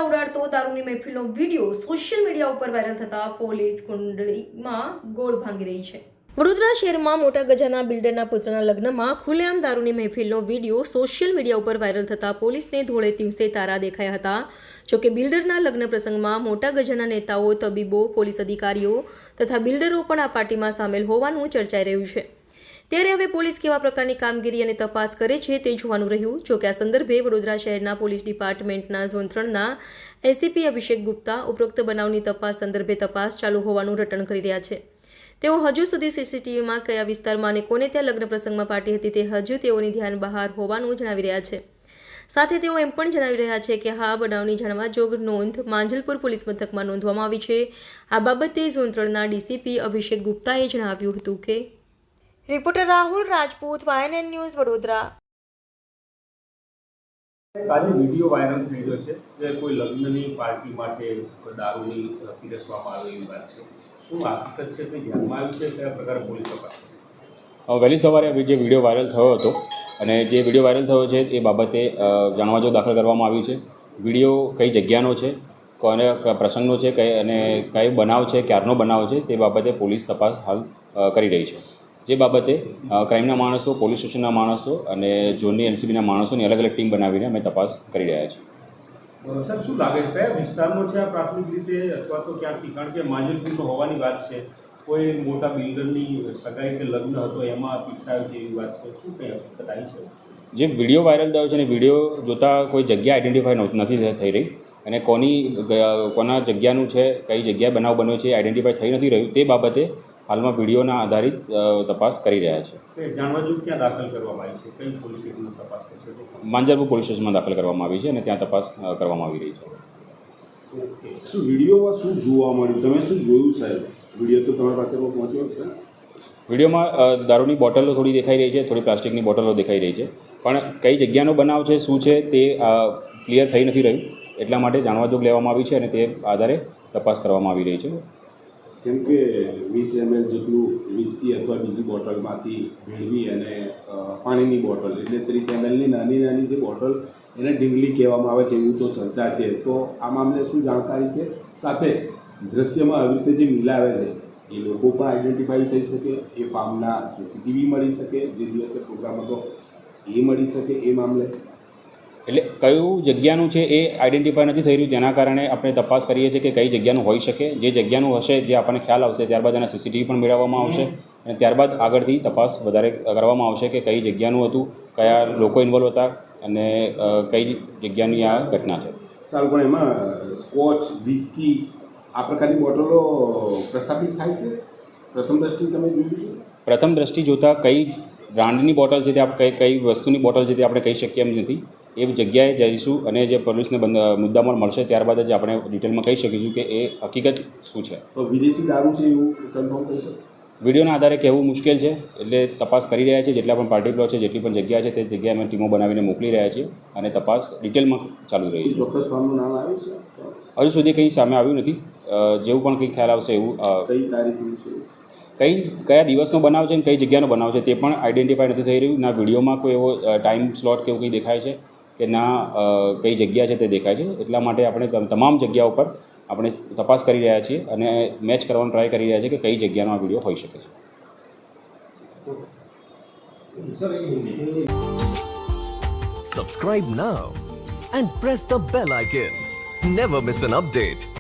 વડોદરા ઉડાડતો દારૂની મહેફિલનો video social media ઉપર viral થતા પોલીસ કુંડળીમાં ગોળ ભાંગી રહી છે. વડોદરા શહેરમાં મોટા ગજાના બિલ્ડરના પુત્રના લગ્નમાં ખુલ્લેઆમ દારૂની મહેફિલનો વિડીયો સોશિયલ મીડિયા ઉપર વાયરલ થતા પોલીસને ધોળે દિવસે તારા દેખાયા હતા. જોકે બિલ્ડરના લગ્ન પ્રસંગમાં મોટા ગજાના નેતાઓ, તબીબો, પોલીસ અધિકારીઓ તથા બિલ્ડરો પણ આ પાર્ટીમાં સામેલ હોવાનું ચર્ચાઈ રહ્યું છે. ત્યારે હવે પોલીસ કેવા પ્રકારની કામગીરી અને તપાસ કરે છે તે જોવાનું રહ્યું. જોકે આ સંદર્ભે વડોદરા શહેરના પોલીસ ડિપાર્ટમેન્ટના ઝોન 3ના એસીપી અભિષેક ગુપ્તા ઉપરોક્ત બનાવની તપાસ સંદર્ભે તપાસ ચાલુ હોવાનું રટણ કરી રહ્યા છે. તેઓ હજુ સુધી સીસીટીવીમાં કયા વિસ્તારમાં અને કોને ત્યાં લગ્ન પ્રસંગમાં પાર્ટી હતી તે હજુ તેઓની ધ્યાન બહાર હોવાનું જણાવી રહ્યા છે. સાથે તેઓ એમ પણ જણાવી રહ્યા છે કે હા બનાવની જાણવા જોગ નોંધ માંજલપુર પોલીસ મથકમાં નોંધવામાં આવી છે. આ બાબતે ઝોન 3ના ડીસીપી અભિષેક ગુપ્તાએ જણાવ્યું હતું કે reporter Rahul Rajput, YNN news, Vadodara. આજે વિડીયો વાયરલ થઈ રહ્યો છે કે કોઈ લગ્નની પાર્ટી માટે દારૂની પીરસવામાં આવે એવી વાત છે. શું હકીકત છે તે ધ્યાનમાં આવ્યું છે? કયા પ્રકારે પોલીસ તપાસ? વહેલી સવારે જે વિડીયો વાયરલ થયો હતો અને જે વિડીયો વાયરલ થયો છે એ બાબતે જાણવા જો દાખલ કરવામાં આવ્યું છે. વિડીયો કઈ જગ્યાનો છે, કોને પ્રસંગનો છે, અને કઈ બનાવ છે, ક્યારનો બનાવ છે તે બાબતે પોલીસ તપાસ હાલ કરી રહી છે. જે બાબતે ક્રાઇમના માણસો, પોલીસ સ્ટેશનના માણસો અને ઝોનની એનસીબીના માણસોની અલગ અલગ ટીમ બનાવીને અમે તપાસ કરી રહ્યા છીએ. સર, શું લાગે છે કયા વિસ્તારનો છે આ પ્રાથમિક રીતે, અથવા તો ક્યાંથી? કારણ કે માંજલપુરનો હોવાની વાત છે, કોઈ મોટા બિલ્ડરની સગાઈ કે લગ્ન હતો એમાં પીરસાયો છે એવી વાત છે. શું કંઈ હકીકત આવી છે? જે વિડીયો વાયરલ થયો છે અને વિડીયો જોતાં કોઈ જગ્યા આઈડેન્ટિફાઈ નથી થઈ રહી અને કોના જગ્યાનું છે, કઈ જગ્યાએ બનાવ બન્યો છે આઈડેન્ટિફાઈ થઈ નથી રહ્યું. તે બાબતે હાલમાં વિડીયોના આધારિત તપાસ કરી રહ્યા છે. જાણવા જેવું ક્યાં દાખલ કરવામાં આવી છે? કઈ પોલીસ સ્ટેશનમાં તપાસ થશે? માંજલપુર પોલીસ સ્ટેશનમાં દાખલ કરવામાં આવી છે અને ત્યાં તપાસ કરવામાં આવી રહી છે. શું વિડીયોમાં શું જોવા મળ્યું? તમે શું જોયું સાહેબ? વિડીયો તો તમારી પાસે પહોંચ્યો છે? વિડીયોમાં દારૂની બોટલો થોડી દેખાઈ રહી છે, થોડી પ્લાસ્ટિકની બોટલો દેખાઈ રહી છે, પણ કઈ જગ્યાનો બનાવ છે, શું છે તે ક્લિયર થઈ નથી રહ્યું. એટલા માટે જાણવાજોગ લેવામાં આવી છે અને તે આધારે તપાસ કરવામાં આવી રહી છે. જેમ કે 20 ml જેટલું વિસ્કી અથવા બીજી બોટલમાંથી ભેળવી અને પાણીની બોટલ એટલે 30 mlની નાની નાની જે બોટલ એને ડીંગલી કહેવામાં આવે છે એવું તો ચર્ચા છે. તો આ મામલે શું જાણકારી છે? સાથે દ્રશ્યમાં આવી રીતે જે મિલાવે છે એ લોકો પણ આઈડેન્ટિફાઈ થઈ શકે, એ ફાર્મના સીસીટીવી મળી શકે, જે દિવસે પ્રોગ્રામ હતો એ મળી શકે. એ મામલે એટલે કયું જગ્યાનું છે એ આઈડેન્ટિફાઈ નથી થઈ રહ્યું. તેના કારણે આપણે તપાસ કરીએ છીએ કે કઈ જગ્યાનું હોઈ શકે. જે જગ્યાનું હશે, જે આપણને ખ્યાલ આવશે, ત્યારબાદ એના સીસીટીવી પણ મેળવવામાં આવશે અને ત્યારબાદ આગળથી તપાસ વધારે કરવામાં આવશે કે કઈ જગ્યાનું હતું, કયા લોકો ઇન્વોલ્વ હતા અને કઈ જગ્યાની આ ઘટના છે. સારું, પણ એમાં સ્કોચ, વિસ્કી આ પ્રકારની બોટલો પ્રસ્થાપિત થાય છે? પ્રથમ દ્રષ્ટિ તમે જોયું છે? પ્રથમ દ્રષ્ટિ જોતાં કઈ બ્રાન્ડની બોટલ છે તે કઈ વસ્તુની બોટલ છે તે આપણે કહી શકીએ એમ નથી. એ જગ્યાએ જઈશું અને જે પોલીસને મુદ્દામાલ મળશે ત્યારબાદ જ આપણે ડિટેલમાં કહી શકીશું કે એ હકીકત શું છે. તો વિદેશી દારૂ છે એવું કન્ફર્મ થઈ શકે? વિડીયોના આધારે કહેવું મુશ્કેલ છે, એટલે તપાસ કરી રહ્યા છીએ. જેટલા પણ પાર્ટી પ્લોટ છે, જેટલી પણ જગ્યા છે તે જગ્યાએ અમે ટીમો બનાવીને મોકલી રહ્યા છીએ અને તપાસ ડિટેલમાં ચાલુ રહી છે. ચોક્કસ ફાર્મનું નામ આવ્યું છે? હજુ સુધી કંઈ સામે આવ્યું નથી. જેવું પણ કંઈ ખ્યાલ આવશે એવું. કઈ તારીખનું છે? કયા દિવસનો બનાવ છે અને કઈ જગ્યાનો બનાવ છે તે પણ આઈડેન્ટિફાઈ નથી થઈ રહ્યું. ના વિડીયોમાં કોઈ એવો ટાઈમ સ્લોટ કે એવું કંઈ દેખાય છે કે ના કઈ જગ્યા છે તે દેખાય છે. એટલા માટે આપણે તમામ જગ્યા ઉપર આપણે તપાસ કરી રહ્યા છીએ અને મેચ કરવાનો ટ્રાય કરી રહ્યા છીએ કે કઈ જગ્યાનો આ વિડીયો હોઈ શકે છે. Subscribe now and press the bell icon. Never miss an update.